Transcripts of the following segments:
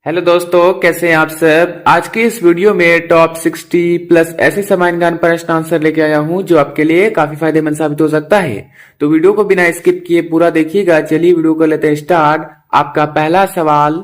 Hello दोस्तों, कैसे हैं आप सब। आज के इस वीडियो में टॉप 60 प्लस ऐसे सामान्य ज्ञान प्रश्न आंसर लेके आया हूं जो आपके लिए काफी फायदेमंद साबित हो सकता है। तो वीडियो को बिना स्किप किए पूरा देखिएगा। चलिए वीडियो को लेते हैं स्टार्ट। आपका पहला सवाल,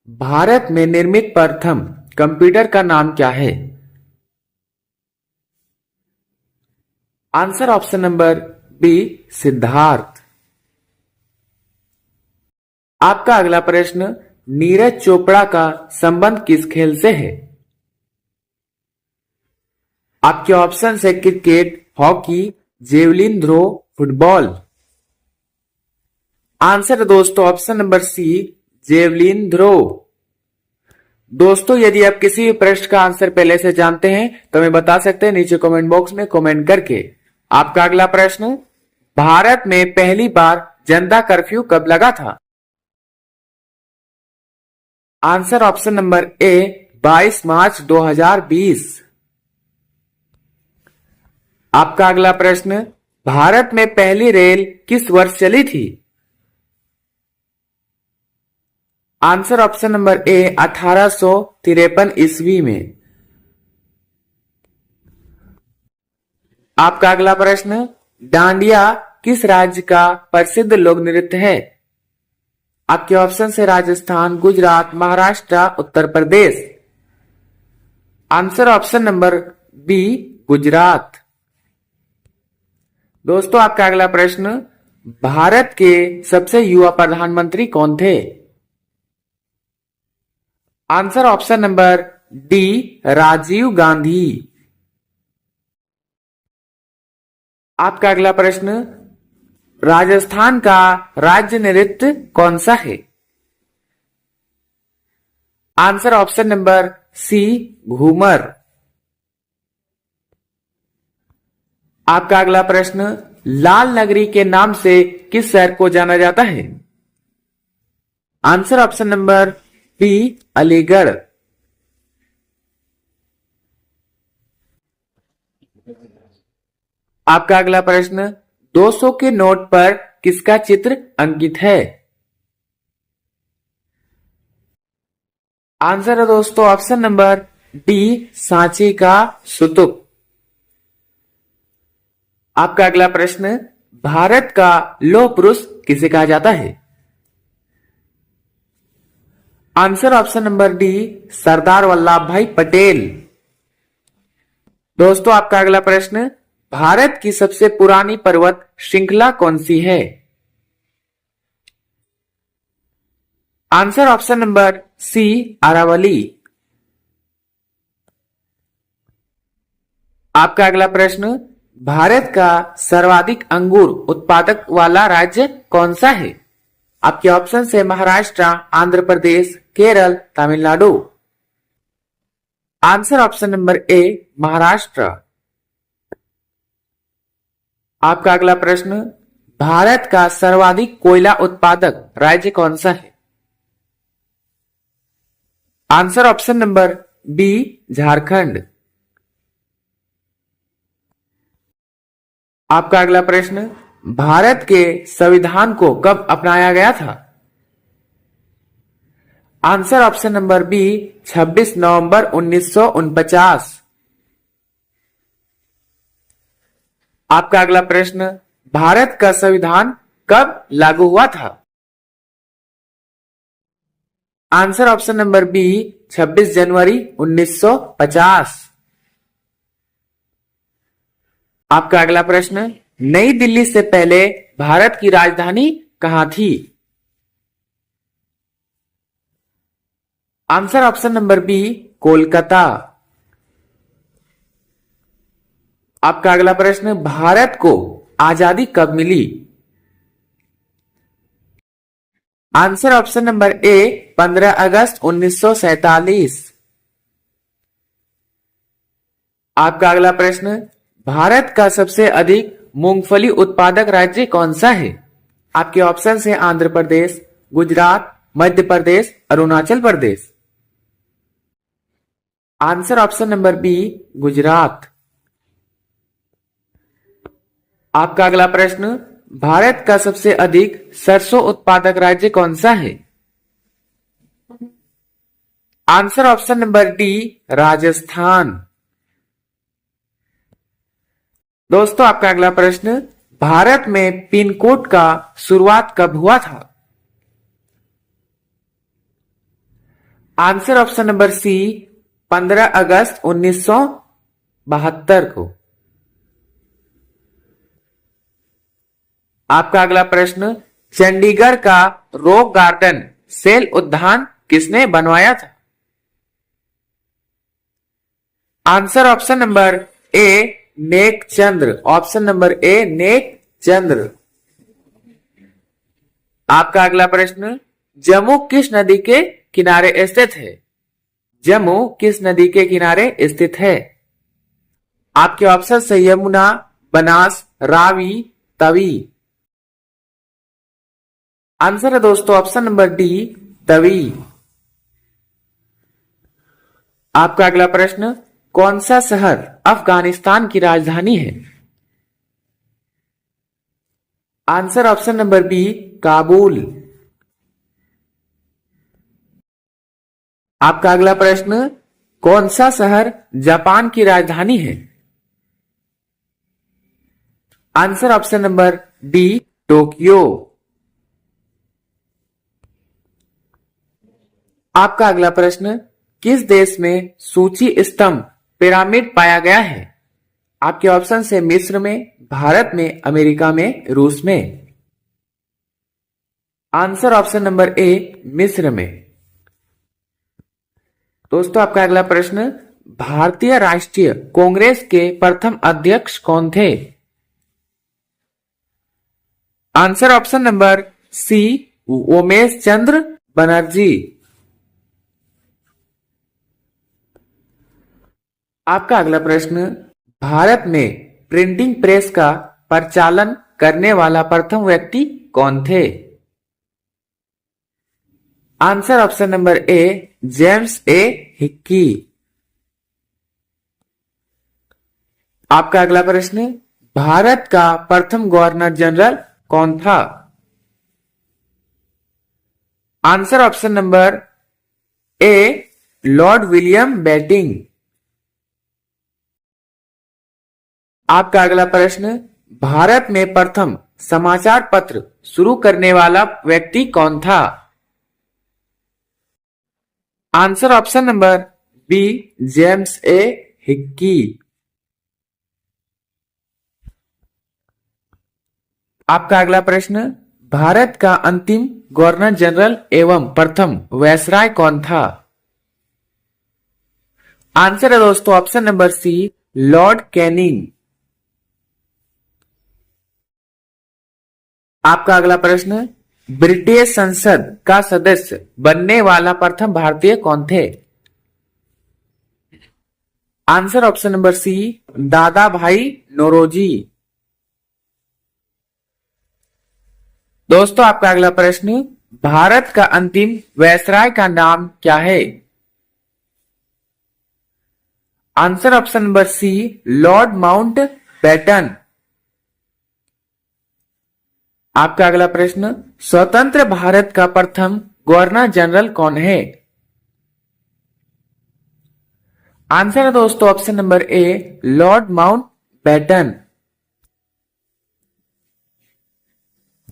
भारत में निर्मित प्रथम कंप्यूटर का नाम क्या है। Answer option number B, Siddharth. आपका अगला प्रश्न, नीरज चोपड़ा का संबंध किस खेल से है। आपके ऑप्शन है cricket, hockey, javelin throw, football. Answer है दोस्तों option number C, javelin throw. दोस्तों, यदि आप किसी भी प्रश्न का आंसर पहले से जानते हैं तो हमें बता सकते हैं नीचे कमेंट बॉक्स में कमेंट करके। आपका अगला प्रश्न, भारत में पहली बार जनता कर्फ्यू कब लगा था। आंसर ऑप्शन नंबर ए, 22 मार्च 2020। आपका अगला प्रश्न, भारत में पहली रेल किस वर्ष चली थी। आंसर ऑप्शन नंबर ए, 1853 ईस्वी में। आपका अगला प्रश्न, डांडिया किस राज्य का प्रसिद्ध लोक नृत्य है। आपके ऑप्शन है Rajasthan, Gujarat, Maharashtra, Uttar Pradesh. Answer option number B, Gujarat. दोस्तों, आपका अगला प्रश्न, भारत के सबसे युवा प्रधानमंत्री कौन थे। Answer option number D, Rajiv Gandhi. आपका अगला प्रश्न, राजस्थान का राज्य नृत्य कौन सा है। Answer option number C, Ghoomar. आपका अगला प्रश्न, लाल नगरी के नाम से किस शहर को जाना जाता है। Answer option number B, Aligarh. आपका अगला प्रश्न, 200 के नोट पर किसका चित्र अंकित है। आंसर है दोस्तों ऑप्शन नंबर डी, सांची का स्तूप। आपका अगला प्रश्न, भारत का लौह पुरुष किसे कहा जाता है। Answer option number D, Sardar Vallabh भाई पटेल। दोस्तों, आपका अगला प्रश्न, भारत की सबसे पुरानी पर्वत श्रृंखला कौन सी है। Answer option number C, Aravalli. आपका अगला प्रश्न, भारत का सर्वाधिक अंगूर उत्पादक वाला राज्य कौन सा है। आपके ऑप्शन है Maharashtra, Andhra Pradesh, Kerala, Tamil Nadu. Answer option number A, Maharashtra. आपका अगला प्रश्न, भारत का सर्वाधिक कोयला उत्पादक राज्य कौन सा है। Answer option number B, Jharkhand. आपका अगला प्रश्न, भारत के संविधान को कब अपनाया गया था। आंसर ऑप्शन नंबर बी, 26 नवंबर 1949। आपका अगला प्रश्न, भारत का संविधान कब लागू हुआ था। आंसर ऑप्शन नंबर बी, 26 जनवरी 1950। आपका अगला प्रश्न, नई दिल्ली से पहले भारत की राजधानी कहां थी। Answer option number B, Kolkata. आपका अगला प्रश्न, भारत को आजादी कब मिली। आंसर ऑप्शन नंबर ए, 15 अगस्त 1947। आपका अगला प्रश्न, भारत का सबसे अधिक मूंगफली उत्पादक राज्य कौन सा है। आपके ऑप्शन है Andhra Pradesh, Gujarat, Madhya Pradesh, Arunachal Pradesh. Answer option number B, Gujarat. आपका अगला प्रश्न, भारत का सबसे अधिक सरसों उत्पादक राज्य कौन सा है। Answer option number D, Rajasthan. दोस्तों आपका अगला प्रश्न, भारत में पिन कोड का शुरुआत कब हुआ था? आंसर ऑप्शन नंबर सी, 15 अगस्त 1972 को। आपका अगला प्रश्न, चंडीगढ़ का रॉक गार्डन सेल उद्यान किसने बनवाया था? Answer option number A, Nek Chandra. Option number A, Nek Chandra. आपका अगला प्रश्न, जम्मू किस नदी के किनारे स्थित है? जम्मू किस नदी के किनारे स्थित है? आपके ऑप्शन है यमुना, बनास, रावी, तवी। आंसर है दोस्तों ऑप्शन नंबर डी, तवी। आपका अगला प्रश्न, कौन सा शहर अफगानिस्तान की राजधानी है? Answer option number B, Kabul. आपका अगला प्रश्न, कौन सा शहर जापान की राजधानी है? Answer option number D, Tokyo. आपका अगला प्रश्न, किस देश में सूची स्तंभ पिरामिड पाया गया है? आपके ऑप्शन है मिस्र में, भारत में, अमेरिका में, रूस में। आंसर ऑप्शन नंबर ए, मिस्र में। दोस्तों आपका अगला प्रश्न, भारतीय राष्ट्रीय कांग्रेस के प्रथम अध्यक्ष कौन थे? Answer option number C, Umesh Chandra Banerjee. आपका अगला प्रश्न, भारत में प्रिंटिंग प्रेस का प्रचालन करने वाला प्रथम व्यक्ति कौन थे? Answer option number A, James A Hicky. आपका अगला प्रश्न, भारत का प्रथम गवर्नर जनरल कौन था? Answer option number A, Lord William Bentinck. आपका अगला प्रश्न, भारत में प्रथम समाचार पत्र शुरू करने वाला व्यक्ति कौन था? Answer option number B, James A Hicky. आपका अगला प्रश्न, भारत का अंतिम गवर्नर जनरल एवं प्रथम वायसराय कौन था? आंसर है दोस्तों option number C, Lord Canning. आपका अगला प्रश्न, ब्रिटिश संसद का सदस्य बनने वाला प्रथम भारतीय कौन थे? आंसर ऑप्शन नंबर सी, दादा भाई नौरोजी। दोस्तों आपका अगला प्रश्न, भारत का अंतिम वायसराय का नाम क्या है? Answer option number C, Lord Mountbatten. आपका अगला प्रश्न, स्वतंत्र भारत का प्रथम गवर्नर जनरल कौन है? आंसर है दोस्तों option number A, Lord Mountbatten.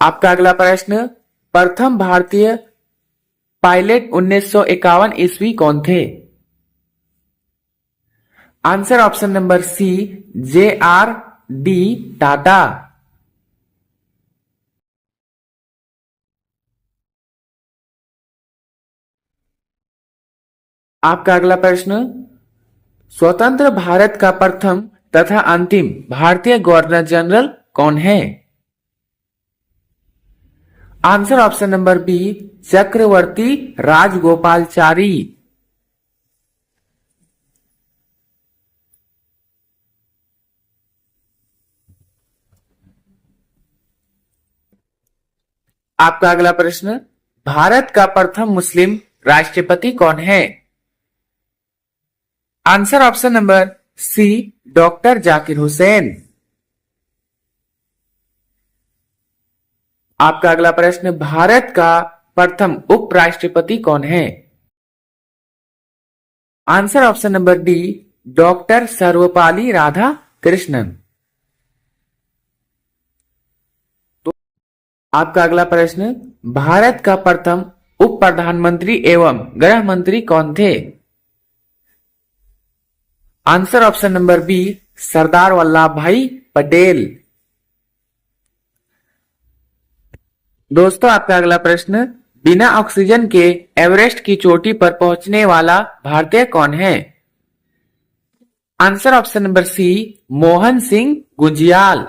आपका अगला प्रश्न, प्रथम भारतीय पायलट 1951 ईस्वी कौन थे? Answer option number C, J R D Tata. आपका अगला प्रश्न, स्वतंत्र भारत का प्रथम तथा अंतिम भारतीय गवर्नर जनरल कौन है? आंसर ऑप्शन नंबर बी, चक्रवर्ती राजगोपालचारी। आपका अगला प्रश्न, भारत का प्रथम मुस्लिम राष्ट्रपति कौन है? Answer option number C, doctor Zakir Hussain. आपका अगला प्रश्न, भारत का प्रथम उपराष्ट्रपति कौन है? Answer option number D, doctor Sarvepalli Radhakrishnan. तो आपका अगला प्रश्न, भारत का प्रथम उप प्रधानमंत्री एवं गृह मंत्री कौन थे? Answer option number B, Sardar Vallabh भाई पटेल। दोस्तों आपका अगला प्रश्न, बिना ऑक्सीजन के एवरेस्ट की चोटी पर पहुंचने वाला भारतीय कौन है? Answer option number C, Mohan Singh Gunjyal.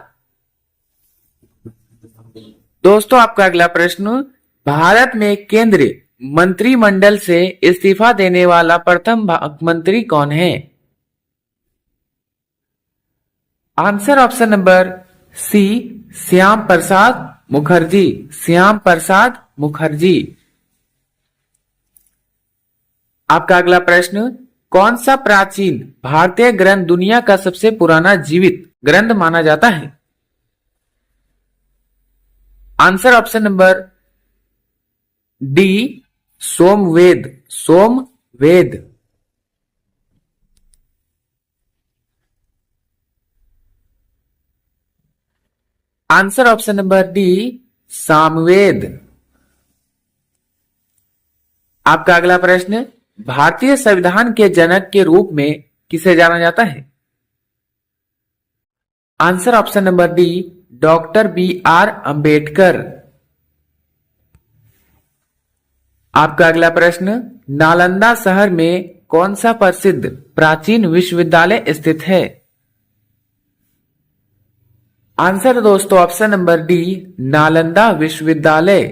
दोस्तों आपका अगला प्रश्न, भारत में केंद्रीय मंत्रिमंडल से इस्तीफा देने वाला प्रथम मंत्री कौन है? Answer option number C, Shyam Prasad Mukherjee. Shyam Prasad Mukherjee. आपका अगला प्रश्न, कौन सा प्राचीन भारतीय ग्रंथ दुनिया का सबसे पुराना जीवित ग्रंथ माना जाता है? आंसर ऑप्शन नंबर डी, सोमवेद। सोमवेद। Answer option number D, Samaveda. आपका अगला प्रश्न, भारतीय संविधान के जनक के रूप में किसे जाना जाता है? Answer option number D, doctor B R Ambedkar. आपका अगला प्रश्न, नालंदा शहर में कौन सा प्रसिद्ध प्राचीन विश्वविद्यालय स्थित है? आंसर दोस्तों ऑप्शन नंबर डी, नालंदा विश्वविद्यालय।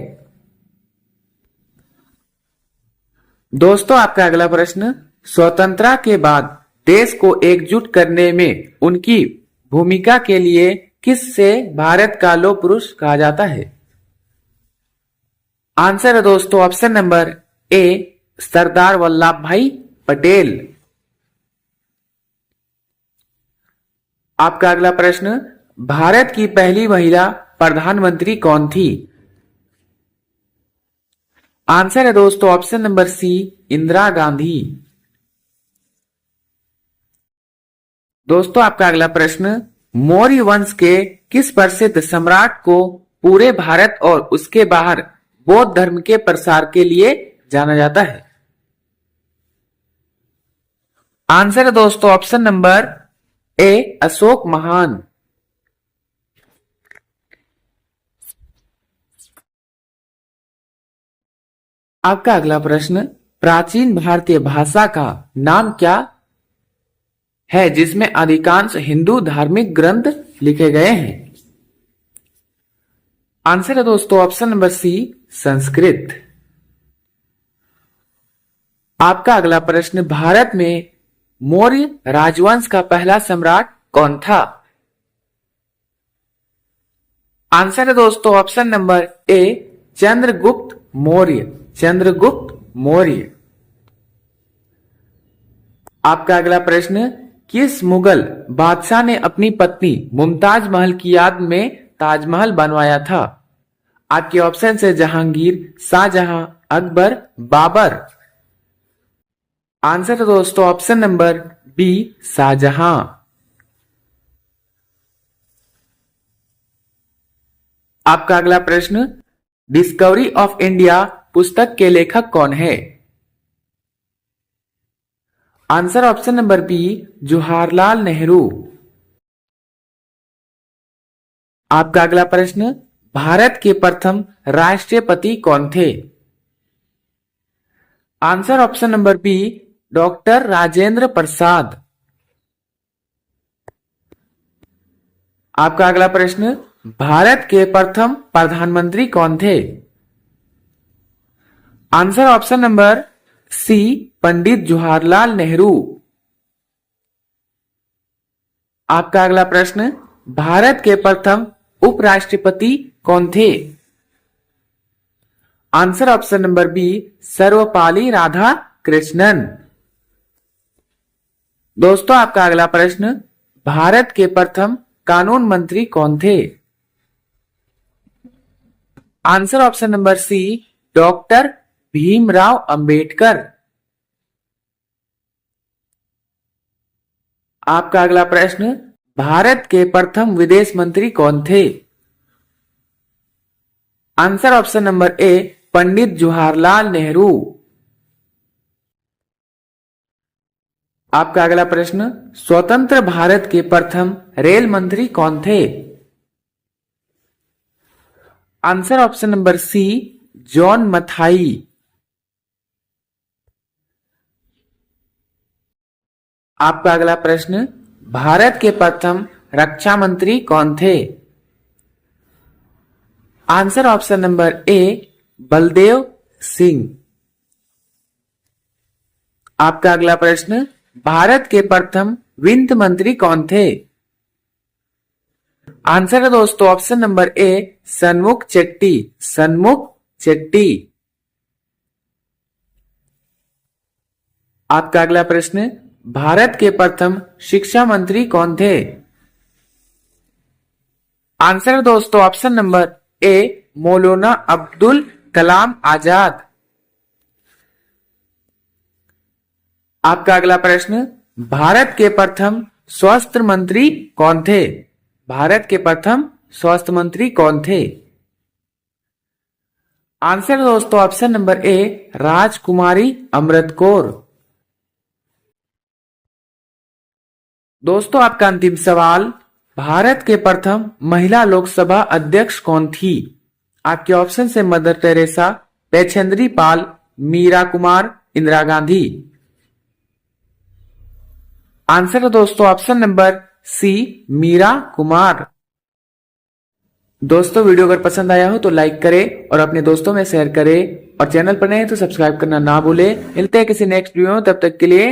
दोस्तों आपका अगला प्रश्न, स्वतंत्रता के बाद देश को एकजुट करने में उनकी भूमिका के लिए किससे भारत का लौह पुरुष कहा जाता है? आंसर है दोस्तों ऑप्शन नंबर ए, सरदार वल्लभ भाई पटेल। आपका अगला प्रश्न, भारत की पहली महिला प्रधानमंत्री कौन थी? आंसर है दोस्तों option number C, Indira Gandhi. दोस्तों आपका अगला प्रश्न, मौर्य वंश के किस प्रसिद्ध सम्राट को पूरे भारत और उसके बाहर बौद्ध धर्म के प्रसार के लिए जाना जाता है? आंसर है दोस्तों ऑप्शन नंबर ए, अशोक महान। आपका अगला प्रश्न, प्राचीन भारतीय भाषा का नाम क्या है जिसमें अधिकांश हिंदू धार्मिक ग्रंथ लिखे गए हैं? आंसर है दोस्तों ऑप्शन नंबर सी, संस्कृत। आपका अगला प्रश्न, भारत में मौर्य राजवंश का पहला सम्राट कौन था? आंसर है दोस्तों ऑप्शन नंबर ए, चंद्रगुप्त मौर्य। चंद्रगुप्त मौर्य। आपका अगला प्रश्न, किस मुगल बादशाह ने अपनी पत्नी मुमताज महल की याद में ताजमहल बनवाया था? आपके ऑप्शन है जहांगीर, शाहजहां, अकबर, बाबर। आंसर है दोस्तों ऑप्शन नंबर बी, शाहजहां। आपका अगला प्रश्न, डिस्कवरी ऑफ इंडिया पुस्तक के लेखक कौन है? Answer option number B, Jawaharlal Nehru. आपका अगला प्रश्न, भारत के प्रथम राष्ट्रपति कौन थे? Answer option number B, doctor Rajendra Prasad. आपका अगला प्रश्न, भारत के प्रथम प्रधानमंत्री कौन थे? Answer option number C, Pandit Jawaharlal Nehru. आपका अगला प्रश्न, भारत के प्रथम उपराष्ट्रपति कौन थे? Answer option number B, Sarvepalli Radhakrishnan. दोस्तों आपका अगला प्रश्न, भारत के प्रथम कानून मंत्री कौन थे? Answer option number C, doctor Bhimrao Ambedkar. आपका अगला प्रश्न, भारत के प्रथम विदेश मंत्री कौन थे? आंसर ऑप्शन नंबर ए, पंडित जवाहरलाल नेहरू। आपका अगला प्रश्न, स्वतंत्र भारत के प्रथम रेल मंत्री कौन थे? Answer option number C, John Mathai. आपका अगला प्रश्न, भारत के प्रथम रक्षा मंत्री कौन थे? आंसर ऑप्शन नंबर ए, बलदेव सिंह। आपका अगला प्रश्न, भारत के प्रथम वित्त मंत्री कौन थे? आंसर है दोस्तों ऑप्शन नंबर ए, सन्मुख चेट्टी। सन्मुख चेट्टी। आपका अगला प्रश्न, भारत के प्रथम शिक्षा मंत्री कौन थे? आंसर है दोस्तों ऑप्शन नंबर ए, मौलाना अब्दुल कलाम आजाद। आपका अगला प्रश्न, भारत के प्रथम स्वास्थ्य मंत्री कौन थे? भारत के प्रथम स्वास्थ्य मंत्री कौन थे? आंसर है दोस्तों ऑप्शन नंबर ए, राजकुमारी अमृत कौर। दोस्तों आपका अंतिम सवाल, भारत के प्रथम महिला लोकसभा अध्यक्ष कौन थी? आपके ऑप्शन से Mother Teresa, Bachendri Pal, Meira Kumar, Indira Gandhi. Answer है दोस्तों option number C, Meira Kumar. दोस्तों वीडियो अगर पसंद आया हो तो लाइक करें और अपने दोस्तों में शेयर करें और चैनल पर नए हैं तो सब्सक्राइब करना ना भूलें। मिलते हैं किसी नेक्स्ट वीडियो में, तब तक के लिए